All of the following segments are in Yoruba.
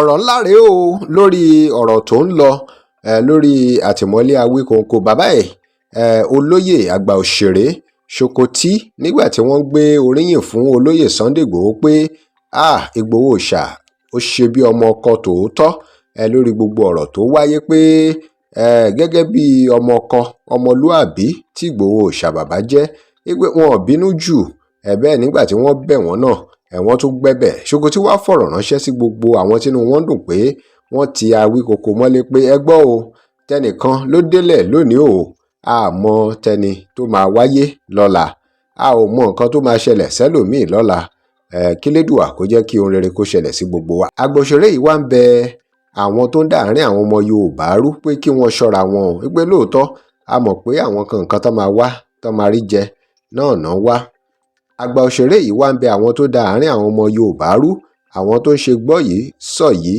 ọ̀rọ̀ ńlá rèé o lórí ọ̀rọ̀ tó ń lọ lórí àtìmọ́lé Awíkonko bàbá olóyè àgbà òṣèré Shokoti nígbà tí wọ́n gbé oríyìn fún olóyè Sunday Igboho pé Igboho Òòṣà ó ṣe bí ọmọ ọkọ tòótọ́ lórí gbogbo ọ̀rọ̀ tó wáyé pé gẹ́gẹ́ bí ọmọ ọkọ ọmọlúàbí tí Igboho Òòṣà bàbá jẹ́ pé wọn ò bínú jù bẹ́ẹ̀ nígbà tí wọ́n bẹ̀ wọ́n náà wọ́n tún gbẹ́bẹ̀. Shokoti wá fọ̀rọ̀ ránṣẹ́ sí gbogbo àwọn tínú wọn dùn pé wọ́n ti Awíkonko mọ́lé pé ẹ gbọ́ o tẹnìkan ló délẹ̀ lónìí o a mọ tẹni tó máa wáyé lọ́la a ò mọ nǹkan tó máa ṣẹlẹ̀ sẹ́lòmíì lọ́la kílédùà kó jẹ́ kí ohun rere kó ṣẹlẹ̀ sí gbogbo wa. Agbòṣèré yìí wá ń bẹ àwọn tó ń dàárín àwọn ọmọ Yorùbá rú pé kí wọ́n ṣọ́ra wọn o pé lóòótọ́ a mọ̀ pé àwọn kan nǹkan tó máa wá tó máa rí jẹ náà wá. Àgbà òṣèré yìí wá ń bẹ àwọn tó da àárín àwọn ọmọ Yorùbá rú àwọn tó ń ṣe gbọ́ yìí sọ yìí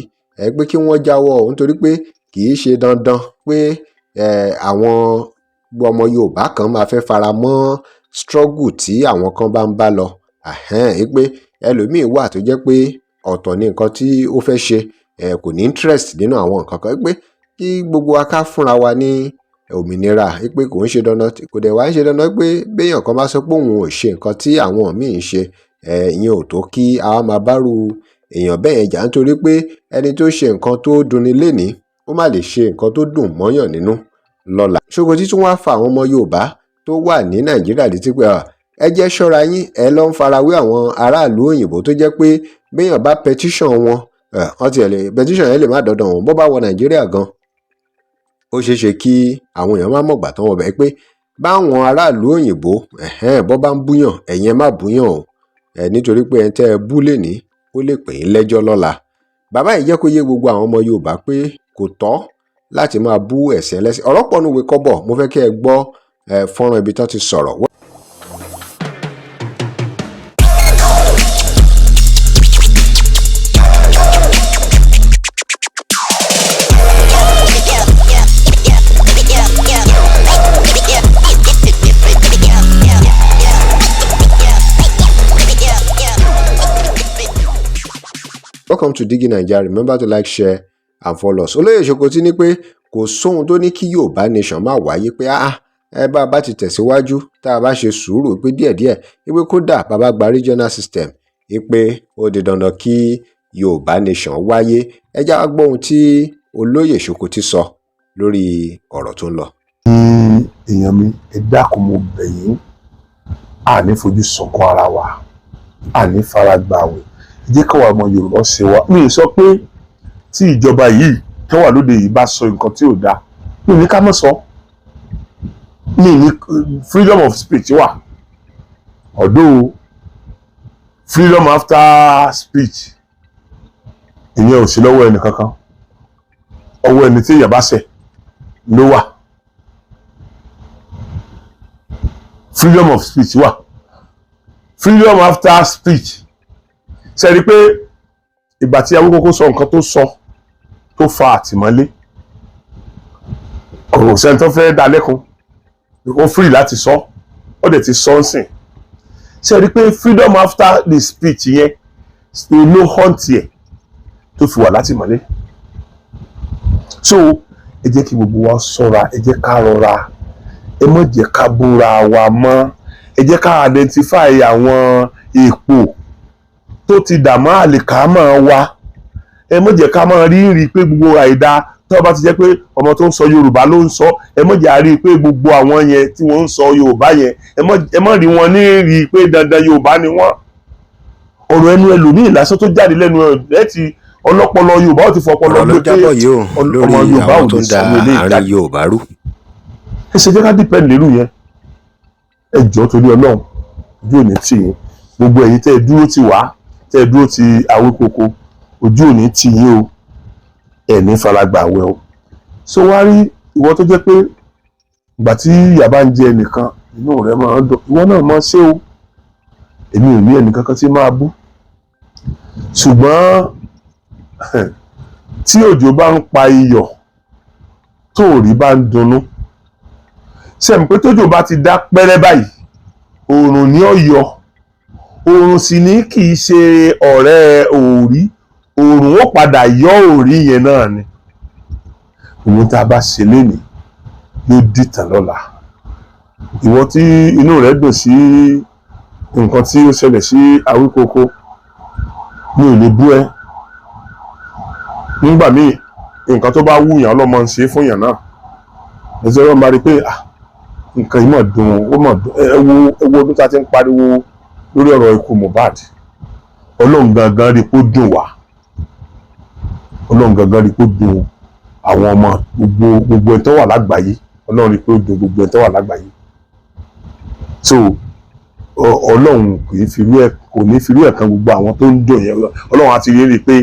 pé kí wọ́n jáwọ́ nítorí pé kì í ṣe dandan pé àwọn ọmọ Yorùbá kan máa fẹ́ fara mọ́ struggle tí àwọn kan bá ń bá lọ pé ẹlòmíín wà tó jẹ́ pé ọ̀tọ̀ ní nǹkan tí ó fẹ́ ṣe kò ní interest nínú àwọn nǹkan kan pé kí gbogbo wa ká fúnra wa ní òmìnira pé kò ń ṣe dandan kò dẹ̀ wá ń ṣe dandan pé béèyàn kan bá sọ pé òun ò ṣe nǹkan tí àwọn míì ń ṣe ìyẹn ò tó kí àwa máa bárù èèyàn bẹ́ẹ̀ yẹn jà nítorí pé ẹni tó ṣe nǹkan tó dunni lénìí ó má lè ṣe nǹkan tó dùn mọ́yàn nínú lọ́la. Shokoti tún wá fa àwọn ọmọ Yorùbá tó wà ní Nàìjíríà létí pé ẹ jẹ́ ṣọ́ra yín lọ ń farawé àwọn aráàlú òyìnbó tó jẹ́ pé béèyàn bá petition wọn petition yẹn lè má dọ́dọ̀ wọn bó bá wọ Nàìjíríà gan ó ṣeé ṣe kí àwọn èèyàn má mọ̀gbà tán wọ̀ bẹ́ẹ̀ pé báwọn aráàlú òyìnbó bọ́ bá ń búyàn ẹ̀yin ẹ má búyàn o nítorí pé ẹ̀ ń tẹ́ ẹ bú lẹ́ni ó lè pè é lẹ́jọ́ lọ́la. Bàbá yìí jẹ́ kó yé gbogbo àwọn ọmọ Yorùbá pé kò tọ́ láti máa bú ẹ̀sìn ẹlẹ́sìn ọ̀rọ̀ pọ̀ nùwé kọ́bọ̀ mo fẹ́ kí ẹ gbọ́ fọ́nrán ibi tán ti sọ̀rọ̀. Welcome to Digi Naija. Remember to like, share and follow us. Olóyè Shokoti ní pé kò sóhun tó ní kí Yorùbá nation máa wáyé pé bá ti tẹ̀síwájú tá a bá ṣe sùúrù pé díẹ̀díẹ̀ pé kódà bàbá gba regional system pé ó di dandan kí Yorùbá nation wáyé. Ẹ já wá gbọ́ ohun tí Olóyè Shokoti sọ lórí ọ̀rọ̀ tó ń lọ. Èèyàn mi ẹ dákun mo bẹ̀ yín àní fojú sunkún ara wa àní fara gbààwẹ̀ jẹ́ káwa ọmọ Yorùbá ṣe wa. Mi sọ pé tí ìjọba yìí tó wà lóde yìí bá sọ nǹkan tí ò dáa mi ní ká mọ̀ sọ mi ní freedom of speech wà although freedom after speech ìyẹn ò sí lọ́wọ́ ẹnì kankan ọwọ́ ẹni tí èèyàn bá ṣẹ̀ ló wà. Freedom of speech wà freedom after speech ṣe rí pé ìgbà tí Awíkonko sọ nǹkan tó sọ tó fa àtìmọ́lé kò sẹ́ni tó fẹ́ dá lẹ́kun ó free láti sọ ó dẹ̀ ti sọ ń sìn ṣe rí pé freedom after the speech yẹn ló hunt yẹ tó fi wà látìmọ́lé. So ẹ jẹ́ kí gbogbo wa ṣọ́ra ẹ jẹ́ ká rọra ẹ má jẹ́ ká búra wa mọ́ ẹ jẹ́ ká identify àwọn èèpo tó ti dààmú àlìkámọ̀ wa ẹ má jẹ́ ká máa rí pé gbogbo àìdá tó bá ti jẹ́ pé ọmọ tó ń sọ Yorùbá ló ń sọ ẹ má jẹ́ rí pé gbogbo àwọn yẹn tí wọ́n ń sọ Yorùbá yẹn ẹ má rí wọn ní rí pé dandan Yorùbá ni wọ́n. ọ̀rọ̀ ẹnu ẹlòmíì lásán tó jáde lẹ́nu ẹ̀ ti ọlọ́pọlọ Yorùbá ó ti fọpọlọ gbé pé ọmọ Yorùbá ò lè sọ ilé ìdájọ́. ẹ ṣe jẹ́ ká dìpẹ́ǹd lérú yẹn ẹ jọ̀ọ́ torí Ọlọ́run ojú òní tì yín gbogbo ẹ̀yin tẹ́ ẹ dúró tì wá tẹ́ ẹ dúró ti Awíkonko ojú òní tì yín o ẹ̀ní faragbà wẹ̀ o. So wá rí ìwọ tó jẹ́ pé ìgbà tí ìyà bá ń jẹ ẹnìkan inú rẹ̀ máa ń dùn ìwọ náà máa ṣe o èmi ò ní ẹnìkankan tí máa bú ṣùgbọ́n tí òjò bá ń pa iyọ̀ tó òrí bá ń dunnú ṣẹ̀mí pé tójò bá ti dá pẹ́rẹ́ báyìí oòrùn ní ọ̀yọ́ oòrùn sì ní kì í ṣe ọ̀rẹ́ òòrí òòrùn ó padà yọ òrí yẹn náà ni. Ohun tá a bá ṣe lénìí yóò dìtàn lọ́la. Ìwọ tí inú rẹ̀ dùn sí nǹkan tí ó ṣẹlẹ̀ sí Awíkoko, mi ò lè bú ẹ. Nígbà míì nǹkan tó bá wù yàn ọlọ́mọ ń ṣe fún yàn náà. Ẹ̀sẹ̀ ọlọ́run bá rí pé nǹkan yìí mọ̀ dùn, ó mọ̀ dùn. Ẹ wo ọdún tá a ti ń pariwo lórí ọ̀rọ̀ ikú Mohbad. Ọlọ́run gangan rí pé ó dùn wá. Ọlọ́run gangan rí pé ó dùn àwọn ọmọ gbogbo ẹ̀ tó wà lágbàáyé. Ọlọ́run rí pé ó dùn gbogbo ẹ̀ tó wà lágbàáyé. So Ọlọ́run kò ní fi irú ẹ̀ kan gbogbo àwọn tó ń dùn yẹn. Ọlọ́run á ti rí pé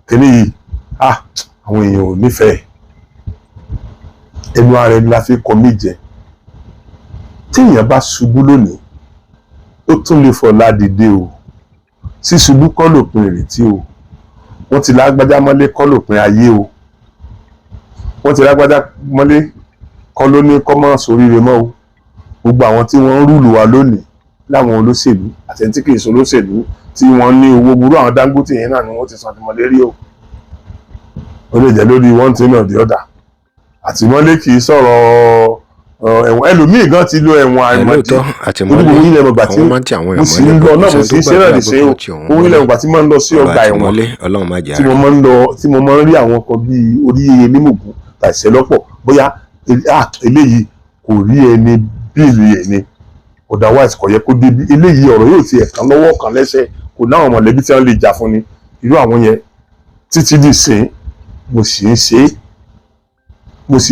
kíní yìí àwọn èèyàn ò nífẹ̀ẹ́. Ẹnu ara ẹni la fi kọ mí jẹ. Tí èèyàn bá ṣubú lónìí, ó tún lè fọ̀la dìde o. Ṣíṣubú kọ́ lòpin ìrètí o. Wọ́n ti lágbájá mọ́lé kọ́ lòpin ayé o. Wọ́n ti lágbájá mọ́lé kọ́ ló ní kọ́ mọ́ sóríire mọ́ o. Gbogbo àwọn tí wọ́n ń rúlù wa lónìí láwọn olóṣèlú àti ẹni tí kì í ṣe olóṣèlú tí wọ́n ní owó burú, àwọn Dangote yẹn náà ni wọ́n ti sọ àtìmọ́lé rí o. Ó lè jẹ́ lórí one thing or the other. Àtìmọ́lé kì í sọ̀rọ̀ ẹ̀wọ̀n. Ẹlòmíì gan ti lo ẹ̀wọ̀n àìmọ̀dí. Onígbòho ilẹ̀ ọgbà tí mo sì ń lọ náà, mo sì ń ṣe náà lè ṣe o. Owó ilẹ̀ ọgbà tí máa ń lọ sí ọgbà ẹ̀wọ̀n tí mo máa ń rí àwọn kan bíi oríyeye nímògùn tàìṣẹ́ lọ́pọ̀. Bóyá eléyìí kò rí ẹni bíìlì ẹni, otherwise kò yẹ kó débi. Eléyìí ọ̀rọ̀ yóò ti ẹ̀kan lọ́wọ́ kan lẹ́sẹ̀, kò náwọn mọ̀lẹ́bí tí wọ́n lè jà fún ni. Irú àwọn yẹn títí dì sí mo sì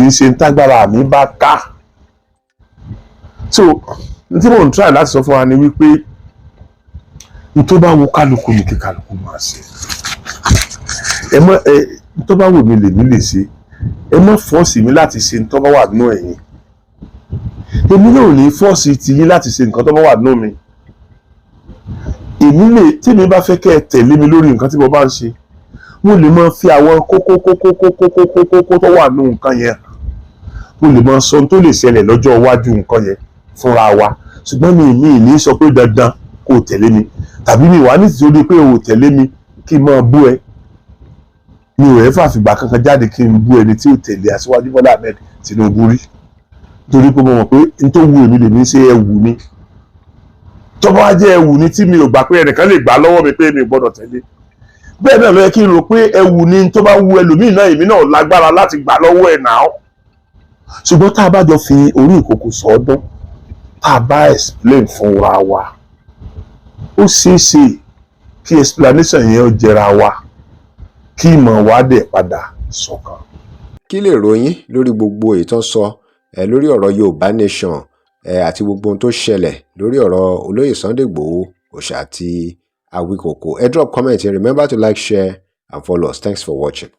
ń ṣe tágbára mi bá ká. So tí mò ń try láti sọ fún wa ni wípé n tó bá wo kálukú ni kí kálukú máa ṣe. N tó bá wù mí lèmi lè ṣe. Ẹ má fọ́ọ̀sì mi láti ṣe n tó bá wà nínú ẹ̀yin. Èmi náà ò ní fọ́ọ̀sì tiyín láti ṣe nǹkan tó bá wà nínú mi. Tí mi bá fẹ́ kẹ́ ẹ tẹ̀lé mi lórí nǹkan tí mo bá ń ṣe, mo lè máa fi àwọn kókó tó wà nínú nǹkan yẹn. Mo lè máa sọ ohun tó lè ṣẹlẹ̀ lọ́jọ́ iwájú nǹkan yẹn fúnra wa. Ṣùgbọ́n mi ní sọ pé dandan kó o tẹ̀lé mi, tàbí mi wà ní ìtìtorí pé o tẹ̀lé mi kí n máa bú ẹ. Mi ò ẹ́fà fìgbà kankan jáde kí n bú ẹni tí ò tẹ̀lé Aṣíwájú Bọ́lá Ahmed Tinubu rí. Nítorí pé mo mọ̀ pé n tó wù èmi lèmi ṣe ẹ̀wù ni. Tó bá jẹ́ ẹ̀wù ni tí mi ò gbà pé ẹnìkan lè gbà lọ́wọ́ mi pé mi ò gbọ́dọ̀ tẹ̀lé. Bẹ́ẹ̀ náà ló yẹ kí n rò pé ẹ̀wù ni tó bá wù ẹlòmíì náà, èmi náà lágbára láti gbà lọ́wọ́ ẹ̀ náà. Ṣùgbọ́n tá a bá jọ fi orí ìkòkò sọ́dún, tá a bá explain fúnra wa, ó ṣeé ṣe kí explanation yẹn ó jẹra wa, kí ìmọ̀ wa dẹ̀ padà ṣọ̀kan. Kí lè ròyìn lórí gbogbo ìtàn sọ lórí ọ̀rọ̀ Yorùbá Nation àti gbogbo ohun tó ṣẹlẹ̀ lórí ọ̀rọ̀ olóyè Sunday Igboho Òòṣà àti Awíkoko? Drop comment here. Remember to like, share and follow us. Thanks for watching.